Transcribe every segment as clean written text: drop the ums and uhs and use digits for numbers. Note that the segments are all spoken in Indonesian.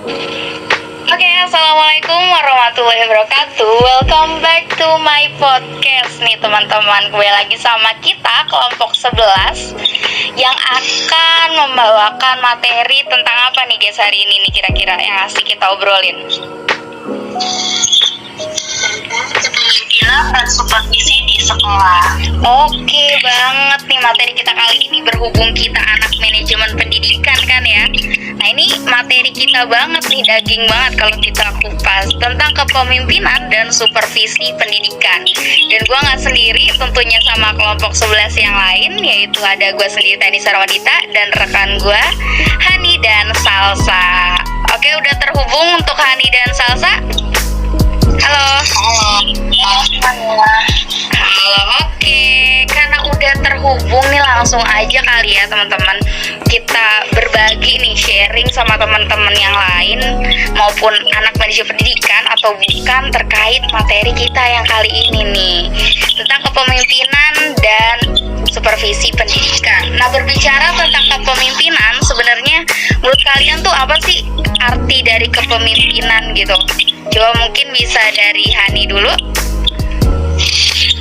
Oke, assalamualaikum warahmatullahi wabarakatuh. Welcome back to my podcast nih teman-teman. Gue lagi sama kita kelompok 11 yang akan membawakan materi tentang apa nih guys hari ini nih kira-kira yang asik kita obrolin. Kepemimpinan dan supervisi di sekolah. Oke banget nih materi kita kali ini berhubung kita anak manajemen pendidikan kan ya. Nah ini materi kita banget nih, daging banget kalau kita kupas tentang kepemimpinan dan supervisi pendidikan. Dan gue gak sendiri tentunya sama kelompok 11 yang lain, yaitu ada gue sendiri Tani Sarwadita dan rekan gue Hani dan Salsa. Oke, udah terhubung untuk Hani dan Salsa? Halo. Halo, oke. Karena udah terhubung nih langsung aja kali ya teman-teman. Kita berbagi nih, sharing sama teman-teman yang lain maupun anak manajemen pendidikan atau bukan terkait materi kita yang kali ini nih tentang kepemimpinan dan supervisi pendidikan. Nah, berbicara tentang kepemimpinan, sebenarnya menurut kalian tuh apa sih arti dari kepemimpinan gitu? Coba mungkin bisa dari Hani dulu.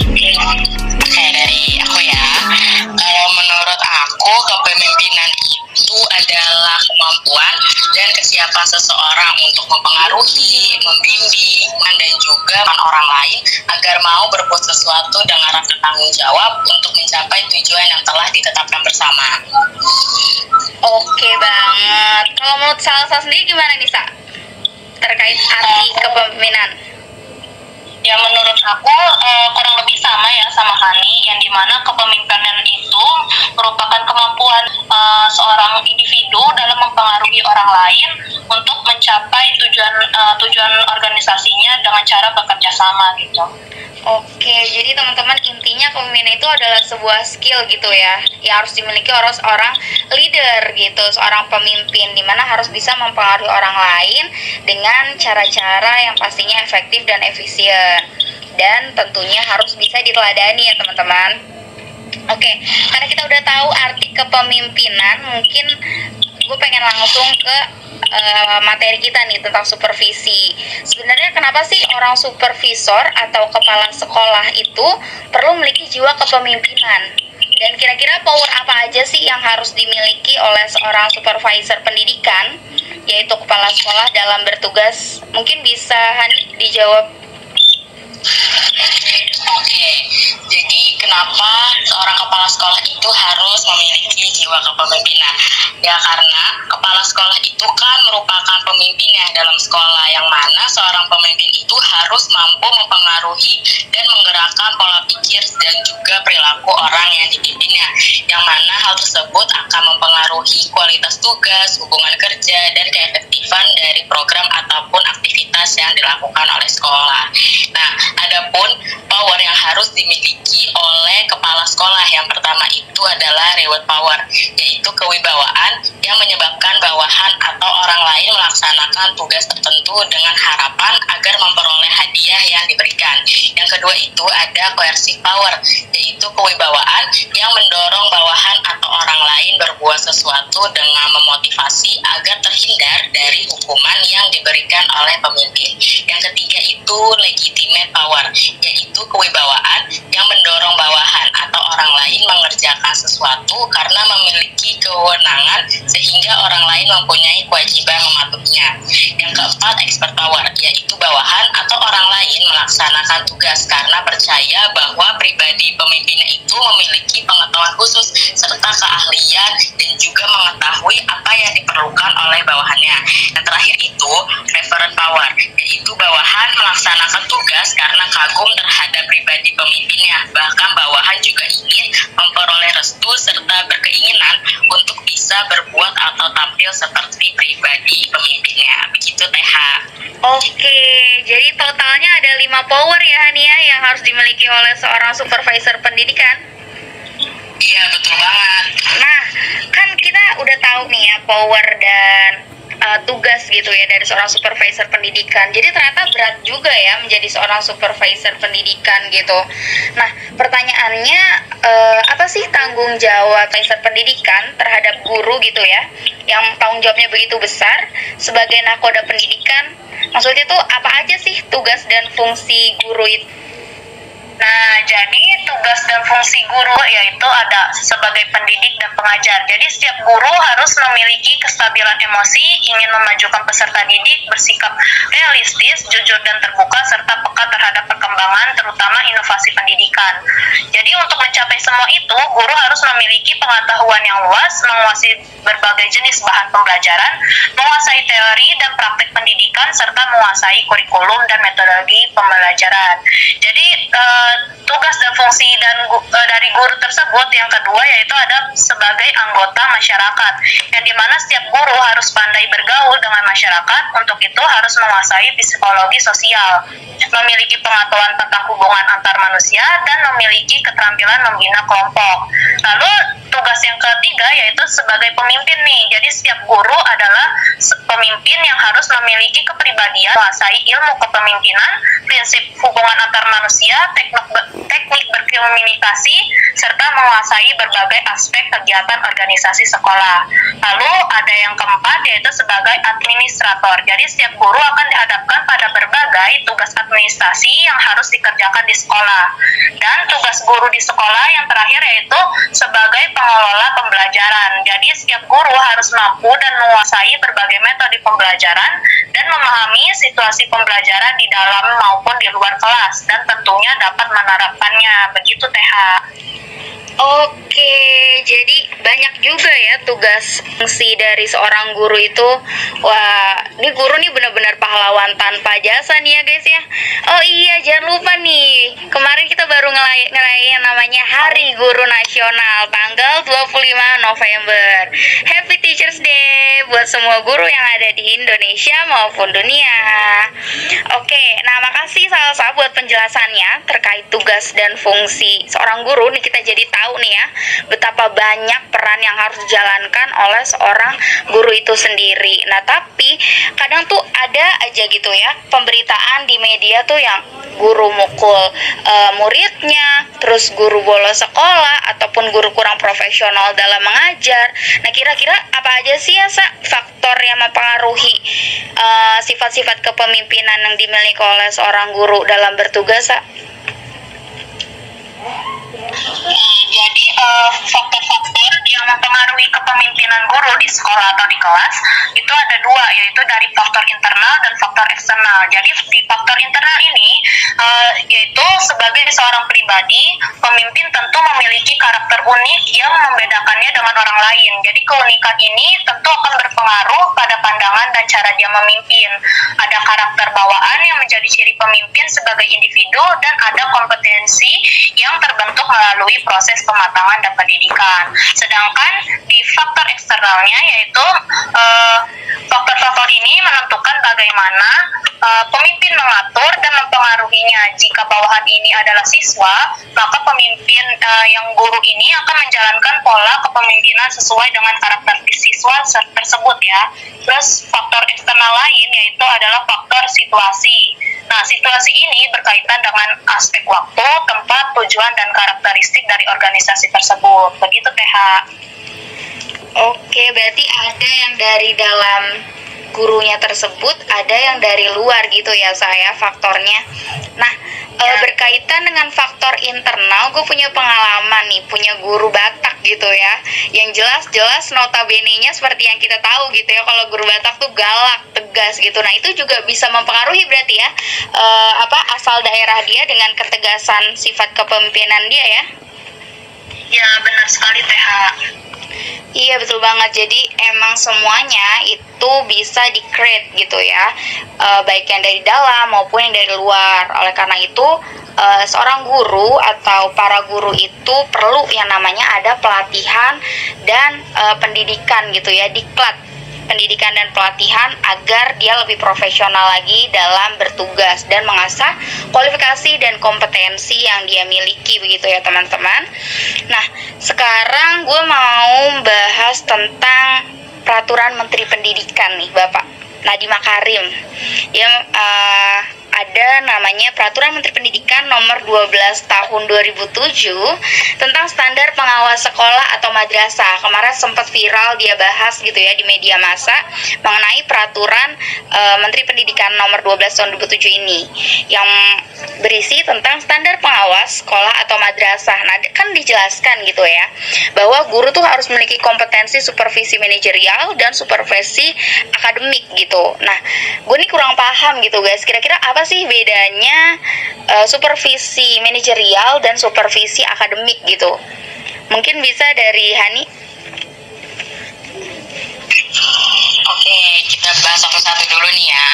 Oke, dari aku ya. Kalau menurut aku, kepemimpinan itu adalah kemampuan dan kesiapan seseorang untuk mempengaruhi, membimbing, dan juga orang lain agar mau berbuat sesuatu dengan rasa tanggung jawab untuk mencapai tujuan yang telah ditetapkan bersama. Oke banget. Kalau menurut Salsa sendiri gimana nih, Sa? Terkait arti kepemimpinan. Ya menurut aku kurang lebih sama ya sama Hani, yang dimana kepemimpinan itu merupakan kemampuan seorang individu dalam mempengaruhi orang lain untuk mencapai tujuan organisasinya dengan cara bekerja sama gitu. Oke, jadi teman-teman intinya kepemimpinan itu adalah sebuah skill gitu ya, yang harus dimiliki oleh seorang leader gitu, seorang pemimpin, dimana harus bisa mempengaruhi orang lain dengan cara-cara yang pastinya efektif dan efisien, dan tentunya harus bisa diteladani ya teman-teman. Oke, karena kita udah tahu arti kepemimpinan, mungkin gue pengen langsung ke materi kita nih tentang supervisi. Sebenarnya kenapa sih orang supervisor atau kepala sekolah itu perlu memiliki jiwa kepemimpinan? Dan kira-kira power apa aja sih yang harus dimiliki oleh seorang supervisor pendidikan, yaitu kepala sekolah dalam bertugas? Mungkin bisa Hani dijawab. Oke, jadi kenapa seorang kepala sekolah itu harus memiliki jiwa kepemimpinan? Ya karena kepala sekolah itu kan merupakan pemimpin ya dalam sekolah, yang mana seorang pemimpin itu harus mampu mempengaruhi dan menggerakkan pola pikir dan juga perilaku orang yang dipimpinnya, yang mana hal tersebut akan mempengaruhi kualitas tugas, hubungan kerja, dan keefektifan dari program ataupun aktivitas yang dilakukan oleh sekolah. Nah, adapun power yang harus dimiliki oleh kepala sekolah, yang pertama itu adalah reward power, yaitu kewibawaan yang menyebabkan bawahan atau orang lain melaksanakan tugas tertentu dengan harapan agar memperoleh hadiah yang diberikan. Yang kedua itu ada coercive power, yaitu kewibawaan yang mendorong bawahan atau orang lain berbuat sesuatu dengan memotivasi agar terhindar dari hukuman yang diberikan oleh pemimpin. Yang ketiga itu legitimate power, yaitu kewibawaan yang mendorong bawahan atau orang lain mengerjakan sesuatu karena memiliki kewenangan sehingga orang lain mempunyai kewajiban mematuhinya. Yang keempat, expert power, yaitu bawahan atau orang lain melaksanakan tugas karena percaya bahwa pribadi pemimpinnya itu memiliki pengetahuan khusus serta keahlian dan juga mengetahui apa yang diperlukan oleh bawahannya. Yang terakhir itu referent power, yaitu bawahan melaksanakan tugas karena kagum terhadap pribadi pemimpinnya, bahkan bawahan juga ingin memperoleh restu serta berkeinginan untuk bisa berbuat atau tampil seperti pribadi pemimpinnya. Begitu TH. Oke, jadi totalnya ada 5 power ya Hania yang harus dimiliki oleh seorang supervisor pendidikan. Iya, betul banget. Nah, kan kita udah tahu nih ya power dan tugas gitu ya dari seorang supervisor pendidikan. Jadi ternyata berat juga ya menjadi seorang supervisor pendidikan gitu. Nah, pertanyaannya apa sih tanggung jawab supervisor pendidikan terhadap guru gitu ya, yang tanggung jawabnya begitu besar sebagai nakoda pendidikan? Maksudnya tuh apa aja sih tugas dan fungsi guru itu? Nah, jadi tugas dan fungsi guru yaitu ada sebagai pendidik dan pengajar. Jadi setiap guru harus memiliki kestabilan emosi, ingin memajukan peserta didik, bersikap realistis, jujur dan terbuka, serta peka terhadap perkembangan, terutama inovasi pendidikan. Jadi untuk mencapai semua itu, guru harus memiliki pengetahuan yang luas, menguasai berbagai jenis bahan pembelajaran, menguasai teori dan praktik pendidikan, serta menguasai kurikulum dan metodologi pembelajaran. Jadi tugas dan fungsi dari guru tersebut yang kedua yaitu ada sebagai anggota masyarakat, yang dimana setiap guru harus pandai bergaul dengan masyarakat. Untuk itu harus menguasai psikologi sosial, memiliki pengetahuan tentang hubungan antar manusia, dan memiliki keterampilan membina kelompok. Lalu tugas yang ketiga yaitu sebagai pemimpin nih. Jadi setiap guru adalah pemimpin yang harus memiliki kepribadian, menguasai ilmu kepemimpinan, prinsip hubungan antar manusia, teknik berkomunikasi, serta menguasai berbagai aspek kegiatan organisasi sekolah. Lalu ada yang keempat yaitu sebagai administrator. Jadi setiap guru akan dihadapkan pada berbagai tugas administrasi yang harus dikerjakan di sekolah. Dan tugas guru di sekolah yang terakhir yaitu sebagai pengelola pembelajaran. Jadi setiap guru harus mampu dan menguasai berbagai metode pembelajaran dan memahami situasi pembelajaran di dalam maupun di luar kelas, dan tentunya dapat menerapkannya. Begitu TH. Oke, jadi banyak juga ya tugas fungsi dari seorang guru itu. Wah, ini guru nih benar-benar pahlawan tanpa jasa nih ya guys ya. Oh iya, jangan lupa nih, kemarin kita baru ngerayain namanya Hari Guru Nasional tanggal 25 November. Happy Teachers Day buat semua guru yang ada di Indonesia maupun dunia. Oke, nah makasih Salsa buat penjelasannya terkait tugas dan fungsi seorang guru. Nih kita jadi tahu nih ya betapa banyak peran yang harus dijalankan oleh seorang guru itu sendiri. Nah tapi kadang tuh ada aja gitu ya pemberitaan di media tuh yang guru mukul muridnya, terus guru bolos sekolah, ataupun guru kurang profesional dalam mengajar. Nah kira-kira apa aja sih ya faktor yang mempengaruhi sifat-sifat kepemimpinan yang dimiliki oleh seorang guru dalam bertugas? Jadi faktor-faktor yang mempengaruhi kepemimpinan guru di sekolah atau di kelas itu ada dua, yaitu dari faktor internal dan faktor eksternal. Jadi di faktor internal ini yaitu sebagai seorang pribadi, pemimpin tentu memiliki karakter unik yang membedakannya dengan orang lain. Jadi keunikan ini tentu akan berpengaruh pada pandangan dan cara dia memimpin. Ada karakter bawaan yang menjadi ciri pemimpin sebagai individu, dan ada kompetensi yang terbentuk melalui proses pematangan dan pendidikan. Sedangkan di faktor eksternalnya yaitu faktor-faktor ini menentukan bagaimana pemimpin mengatur dan mempengaruhinya. Jika bawahan ini adalah siswa, maka pemimpin yang guru ini akan menjalankan pola kepemimpinan sesuai dengan karakteristik siswa tersebut ya. Terus faktor eksternal lain yaitu adalah faktor situasi. Nah, situasi ini berkaitan dengan aspek waktu, tempat, tujuan, dan karakteristik dari organisasi tersebut. Begitu, TH. Oke, berarti ada yang dari dalam gurunya tersebut, ada yang dari luar gitu ya saya faktornya. Nah, berkaitan dengan faktor internal, gue punya pengalaman nih, punya guru Batak gitu ya, yang jelas-jelas notabene-nya seperti yang kita tahu gitu ya, kalau guru Batak tuh galak, tegas gitu. Nah itu juga bisa mempengaruhi berarti ya asal daerah dia dengan ketegasan sifat kepemimpinan dia ya. Ya benar sekali TH. Iya betul banget. Jadi emang semuanya itu bisa di-create gitu ya, baik yang dari dalam maupun yang dari luar. Oleh karena itu seorang guru atau para guru itu perlu yang namanya ada pelatihan dan pendidikan gitu ya, diklat pendidikan dan pelatihan agar dia lebih profesional lagi dalam bertugas dan mengasah kualifikasi dan kompetensi yang dia miliki begitu ya teman-teman. Nah sekarang gue mau bahas tentang peraturan Menteri Pendidikan nih Bapak Nadiem Makarim yang ada namanya Peraturan Menteri Pendidikan Nomor 12 Tahun 2007 tentang standar pengawas sekolah atau madrasah. Kemarin sempat viral dia bahas gitu ya di media massa mengenai peraturan Menteri Pendidikan Nomor 12 Tahun 2007 ini yang berisi tentang standar pengawas sekolah atau madrasah. Nah, kan dijelaskan gitu ya bahwa guru tuh harus memiliki kompetensi supervisi manajerial dan supervisi akademik gitu. Nah, gue nih kurang paham gitu guys. Kira-kira apa sih bedanya supervisi manajerial dan supervisi akademik gitu? Mungkin bisa dari Hani. Oke, kita bahas satu-satu dulu nih ya.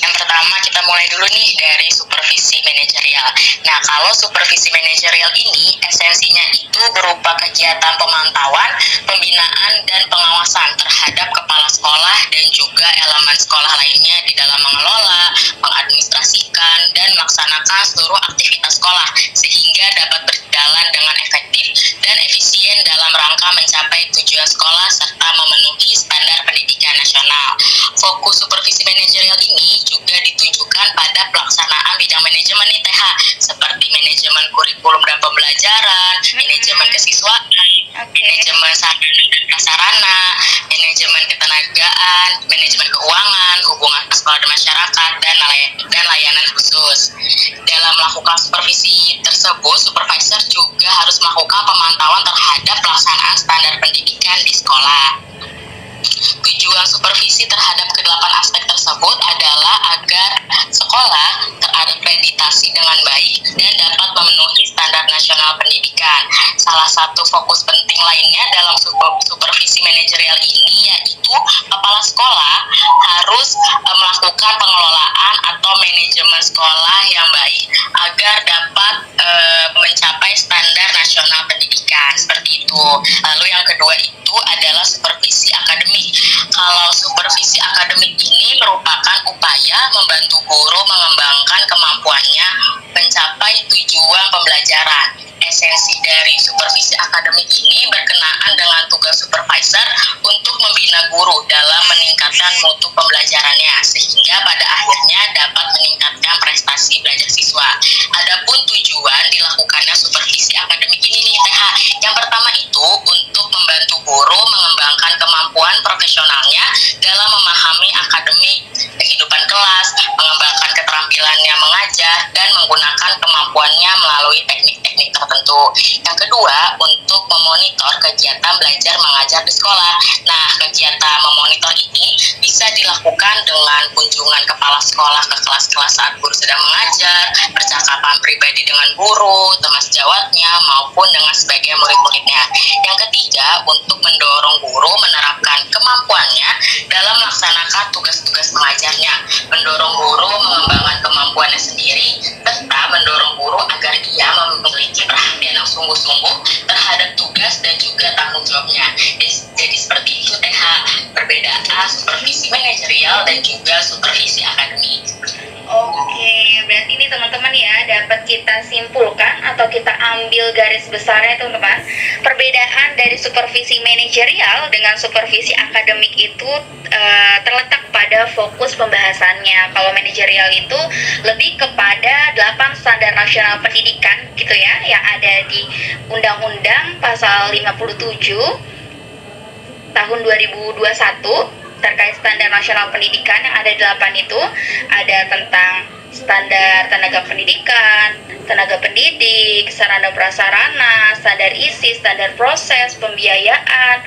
Yang pertama kita mulai dulu nih dari supervisi manajerial. Nah, kalau supervisi manajerial ini esensinya itu berupa kegiatan pemantauan, pembinaan, dan pengawasan terhadap kepala sekolah dan juga elemen sekolah lainnya di dalam mengelola, mengadministrasikan, dan melaksanakan seluruh aktivitas sekolah sehingga dapat berjalan dengan efektif dan efisien dalam rangka mencapai tujuan sekolah serta memenuhi standar pendidikan nasional. Fokus supervisi manajerial ini juga ditunjukkan pada pelaksanaan bidang manajemen ITH seperti manajemen kurikulum dan pembelajaran, manajemen kesiswaan, manajemen sarana, manajemen ketenagaan, manajemen keuangan, hubungan sekolah dan masyarakat, dan layanan khusus. Dalam melakukan supervisi tersebut, supervisor juga harus melakukan pemantauan terhadap pelaksanaan standar pendidikan di sekolah. Tujuan supervisi terhadap kedelapan aspek tersebut adalah agar sekolah terakreditasi dengan baik dan dapat memenuhi standar nasional pendidikan. Salah satu fokus penting lainnya dalam supervisi manajerial ini yaitu kepala sekolah harus melakukan pengelolaan atau manajemen sekolah yang baik agar dapat mencapai standar nasional pendidikan, seperti itu. Lalu yang kedua itu adalah supervisi akademik. Kalau supervisi akademik ini merupakan upaya membantu guru mengembangkan kemampuannya mencapai tujuan pembelajaran. Esensi dari supervisi akademik ini berkenaan dengan tugas supervisor untuk membina guru dalam meningkatkan mutu pembelajarannya sehingga pada akhirnya dapat meningkatkan prestasi belajar siswa. Adapun tujuan dilakukannya supervisi akademik ini nih TH. Yang pertama itu untuk membantu guru mengembangkan kemampuan profesionalnya dalam memahami akademik, kehidupan kelas, mengembangkan keterampilannya mengajar, dan menggunakan kemampuannya melalui teknik-teknik tertentu. Yang kedua, untuk memonitor kegiatan belajar mengajar di sekolah. Nah, kegiatan memonitor ini bisa dilakukan dengan kunjungan kepala sekolah ke kelas-kelas saat guru sedang mengajar, percakapan pribadi dengan guru, teman sejawatnya, maupun dengan sebagian murid-muridnya. Yang ketiga, untuk mendorong guru menerapkan kemampuannya dalam melaksanakan tugas-tugas mengajarnya, mendorong guru mengembangkan kemampuannya sendiri, serta mendorong guru agar ia memiliki perhatian yang sungguh-sungguh terhadap tugas dan juga tanggung jawabnya. Jadi seperti itu TH, perbedaan supervisi manajerial dan juga supervisi akademik. Oke, berarti ini teman-teman ya dapat kita simpulkan atau kita ambil garis besarnya teman-teman. Perbedaan dari supervisi manajerial dengan supervisi akademik itu terletak pada fokus pembahasannya. Kalau manajerial itu lebih kepada 8 standar nasional pendidikan gitu ya yang ada di Undang-Undang Pasal 57 tahun 2021 terkait standar nasional pendidikan. Yang ada 8 itu ada tentang standar tenaga pendidikan, tenaga pendidik, sarana prasarana, standar isi, standar proses, pembiayaan,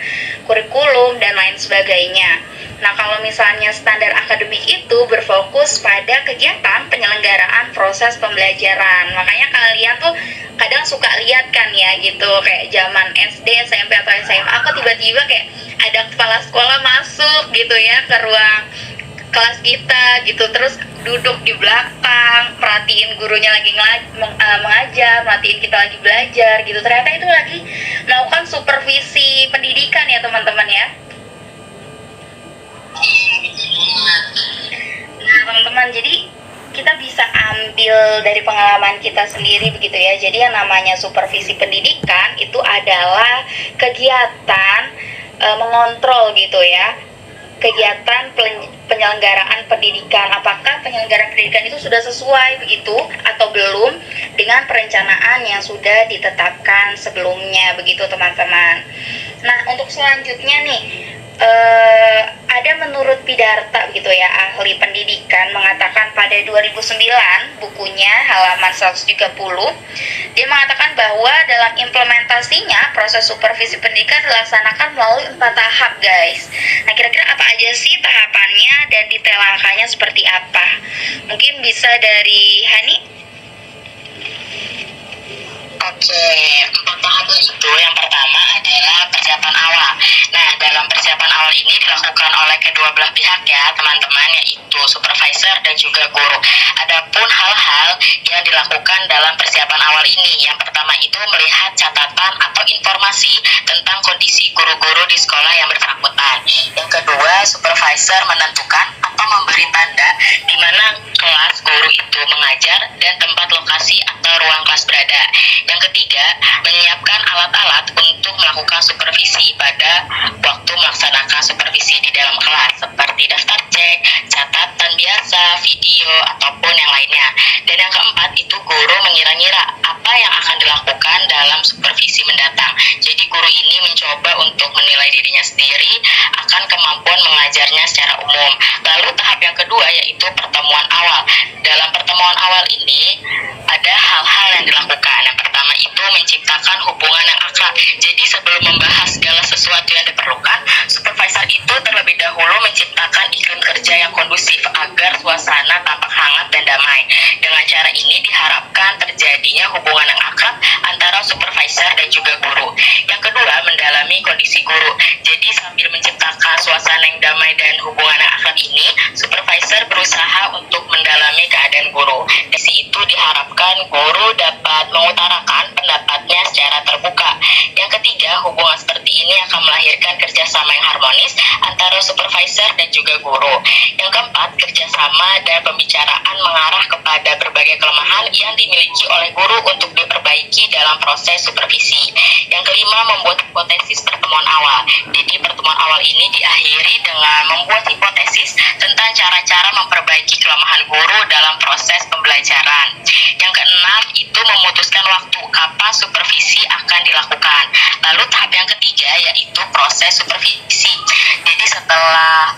kurikulum, dan lain sebagainya. Nah, kalau misalnya standar akademik itu berfokus pada kegiatan penyelenggaraan proses pembelajaran. Makanya kalian tuh kadang suka lihat kan ya gitu, kayak zaman SD, SMP, atau SMA, aku tiba-tiba kayak ada kepala sekolah masuk gitu ya ke ruang kelas kita gitu, terus duduk di belakang, perhatiin gurunya lagi mengajar, perhatiin kita lagi belajar gitu. Ternyata itu lagi melakukan supervisi pendidikan ya teman-teman ya. Nah teman-teman, jadi kita bisa ambil dari pengalaman kita sendiri begitu ya. Jadi yang namanya supervisi pendidikan itu adalah kegiatan mengontrol gitu ya, kegiatan penyelenggaraan pendidikan. Apakah penyelenggaraan pendidikan itu sudah sesuai begitu atau belum dengan perencanaan yang sudah ditetapkan sebelumnya begitu teman-teman. Nah, untuk selanjutnya nih, ada menurut Pidarta begitu ya, ahli pendidikan mengatakan pada 2009 bukunya halaman 130, dia mengatakan bahwa dalam implementasinya proses supervisi pendidikan dilaksanakan melalui 4 tahap guys. Nah, kira-kira apa aja sih tahapannya dan detail langkahnya seperti apa? Mungkin bisa dari Hani? Oke, 4 tahapan itu yang pertama adalah persiapan awal. Nah, dalam persiapan awal ini dilakukan oleh kedua belah pihak ya, teman-teman, yaitu supervisor dan juga guru. Adapun hal-hal yang dilakukan dalam persiapan awal ini, yang pertama itu melihat catatan atau informasi tentang kondisi guru-guru di sekolah yang bersangkutan. Yang kedua, supervisor menentukan atau memberi tanda di mana kelas guru itu mengajar dan tempat lokasi atau ruang kelas berada. Yang ketiga, menyiapkan alat-alat untuk melakukan supervisi pada waktu melaksanakan supervisi di dalam kelas, seperti daftar cek, catatan biasa, video, ataupun yang lainnya. Dan yang keempat, itu guru mengira-ngira apa yang akan dilakukan dalam supervisi mendatang. Jadi guru ini mencoba untuk menilai dirinya sendiri akan kemampuan mengajarnya secara umum. Lalu tahap yang kedua yaitu pertemuan awal. Dalam pertemuan awal ini ada hal-hal yang dilakukan. Yang pertama itu menciptakan hubungan yang akrab. Jadi sebelum membahas segala sesuatu yang diperlukan, supervisor itu terlebih dahulu menciptakan iklim kerja yang kondusif agar suasana tampak hangat dan damai. Dengan cara ini diharapkan terjadinya hubungan yang akrab antara supervisor dan juga guru. Yang kedua, mendalami kondisi guru. Jadi sambil menciptakan suasana yang damai dan hubungan yang akrab ini, supervisor berusaha untuk mendalami keadaan guru. Di situ diharapkan guru dapat mengutarakan pendapatnya secara terbuka. Yang ketiga, hubungan seperti ini akan melahirkan kerjasama yang harmonis antara supervisor dan juga guru. Yang keempat, kerjasama dan pembicaraan mengarah kepada berbagai kelemahan yang dimiliki oleh guru untuk diperbaiki dalam proses supervisi. Yang kelima, membuat hipotesis pertemuan awal. Jadi pertemuan awal ini diakhiri dengan membuat hipotesis tentang cara-cara memperbaiki kelemahan guru dalam proses pembelajaran. Yang keenam, itu memutuskan waktu kapan supervisi akan dilakukan. Lalu tahap yang ketiga yaitu proses supervisi. Jadi setelah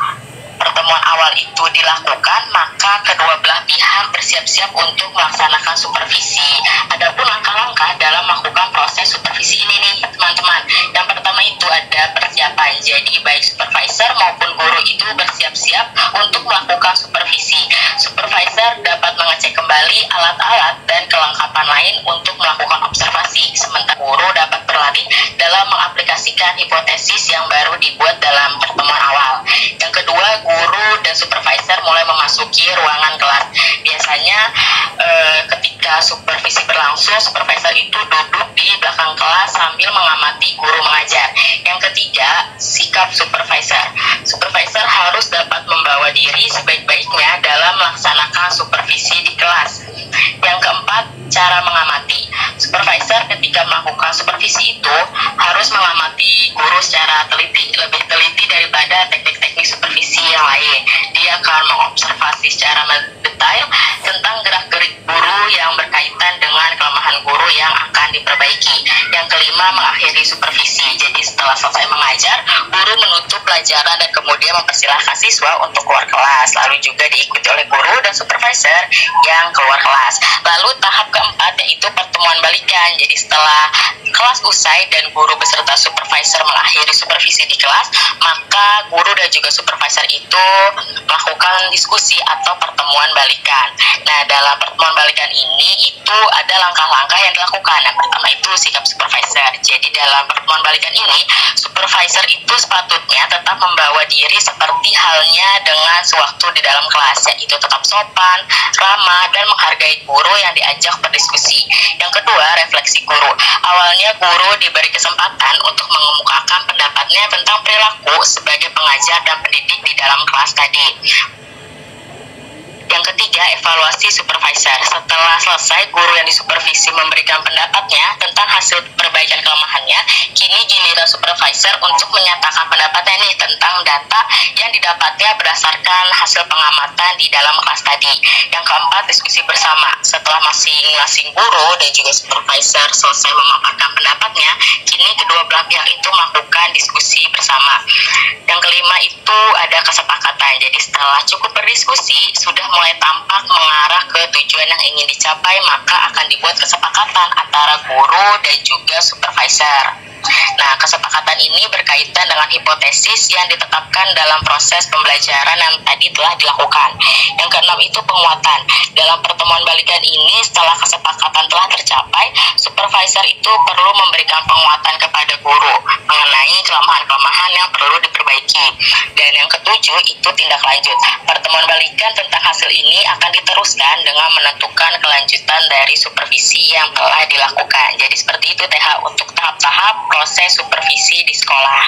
pertemuan awal itu dilakukan, maka kedua belah pihak bersiap-siap untuk melaksanakan supervisi. Adapun langkah-langkah dalam melakukan proses supervisi ini nih, teman-teman. Yang pertama itu ada persiapan. Jadi baik supervisor maupun guru itu bersiap-siap untuk melakukan supervisi. Supervisor dapat mengecek kembali alat-alat dan kelengkapan lain untuk melakukan observasi. Sementara guru dapat berlatih dalam mengaplikasikan hipotesis yang baru dibuat dalam pertemuan awal. Yang kedua, guru dan supervisor mulai memasuki ruangan kelas. Biasanya ketika supervisi berlangsung, supervisor itu duduk di belakang kelas sambil mengamati guru mengajar. Yang ketiga, sikap supervisor. Supervisor harus dapat membawa diri sebaik-baiknya dalam melaksanakan supervisi di kelas. Yang keempat, cara mengamati. Supervisor ketika melakukan supervisi itu harus mengamati guru secara teliti, lebih teliti daripada teknik-teknik supervisi yang lain. Dia akan mengobservasi secara detail tentang gerak-gerik guru yang berkaitan dengan kelemahan guru yang akan diperbaiki. Yang kelima, mengakhiri supervisi. Jadi setelah selesai mengajar, guru menutup pelajaran dan kemudian mempersilahkan siswa untuk keluar kelas. Lalu juga diikuti oleh guru dan supervisor yang keluar kelas. Lalu tahap keempat yaitu pertemuan balikan. Jadi setelah kelas usai dan guru beserta supervisor mengakhiri supervisi di kelas, maka guru dan juga supervisor itu melakukan diskusi atau pertemuan balikan. Nah, dalam pertemuan balikan ini itu ada langkah-langkah yang dilakukan. Yang pertama itu sikap supervisor. Jadi dalam pertemuan balikan ini, supervisor itu sepatutnya tetap membawa diri seperti halnya dengan sewaktu di dalam kelas, yaitu tetap sopan, ramah, dan menghargai guru yang diajak berdiskusi. Yang kedua, refleksi guru. Awalnya guru diberi kesempatan untuk mengemukakan pendapatnya tentang perilaku sebagai pengajar dan pendidik di dalam kelas tadi. Yang ketiga, ketiga, evaluasi supervisor. Setelah selesai, guru yang disupervisi memberikan pendapatnya tentang hasil perbaikan kelemahannya, kini giliran supervisor untuk menyatakan pendapatnya nih tentang data yang didapatnya berdasarkan hasil pengamatan di dalam kelas tadi. Yang keempat, diskusi bersama. Setelah masing-masing guru dan juga supervisor selesai memaparkan pendapatnya, kini kedua belah pihak itu melakukan diskusi bersama. Yang kelima itu ada kesepakatan. Jadi setelah cukup berdiskusi, sudah mulai tampak mengarah ke tujuan yang ingin dicapai, maka akan dibuat kesepakatan antara guru dan juga supervisor. Nah, kesepakatan ini berkaitan dengan hipotesis yang ditetapkan dalam proses pembelajaran yang tadi telah dilakukan. Yang keenam itu penguatan. Dalam pertemuan balikan ini, setelah kesepakatan telah tercapai, supervisor itu perlu memberikan penguatan kepada guru mengenai kelemahan-kelemahan yang perlu diperbaiki. Dan yang ketujuh itu tindak lanjut. Pertemuan balikan tentang hasil ini akan diteruskan dengan menentukan kelanjutan dari supervisi yang telah dilakukan. Jadi seperti itu TH untuk tahap-tahap proses supervisi di sekolah.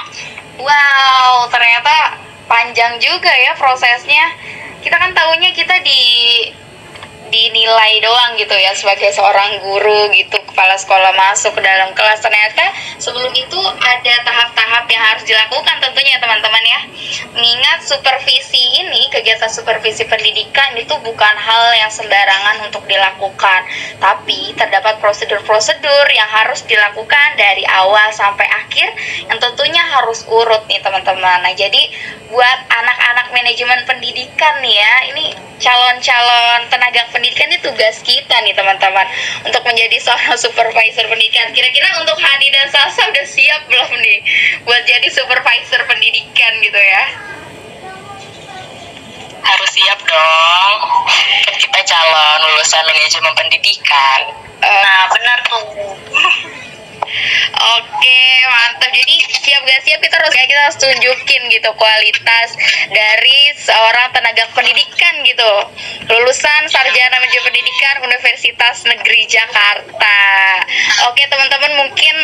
Wow, ternyata panjang juga ya prosesnya. Kita kan taunya kita dinilai doang gitu ya sebagai seorang guru gitu, kepala sekolah masuk ke dalam kelas. Ternyata sebelum itu ada tahap-tahap yang harus dilakukan tentunya teman-teman ya. Mengingat supervisi ini, kegiatan supervisi pendidikan itu bukan hal yang sembarangan untuk dilakukan, tapi terdapat prosedur-prosedur yang harus dilakukan dari awal sampai akhir yang tentunya harus urut nih teman-teman. Nah, jadi buat anak-anak manajemen pendidikan nih ya, ini calon-calon tenaga pendidikan ini tugas kita nih teman-teman untuk menjadi seorang supervisor pendidikan. Kira-kira untuk Hani dan Salsa udah siap belum nih buat jadi supervisor pendidikan gitu ya? Harus siap dong. Kan kita calon lulusan manajemen pendidikan. Nah, benar tuh. Oke, mantap. Jadi siap gak siap kita harus tunjukin gitu kualitas dari seorang tenaga pendidikan gitu, lulusan sarjana manajemen pendidikan Universitas Negeri Jakarta. Oke teman-teman, mungkin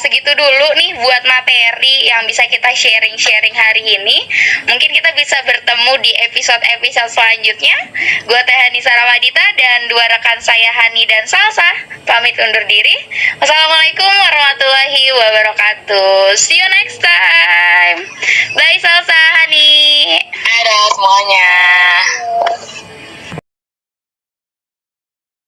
segitu dulu nih buat materi yang bisa kita sharing hari ini. Mungkin kita bisa bertemu di episode selanjutnya. Gue Teh Hanisa Ramadita dan dua rekan saya Hani dan Salsa pamit undur diri. Wassalamualaikum warahmatullahi wabarakatuh. See you next time. Bye Salsa, Hani. Dadah semuanya.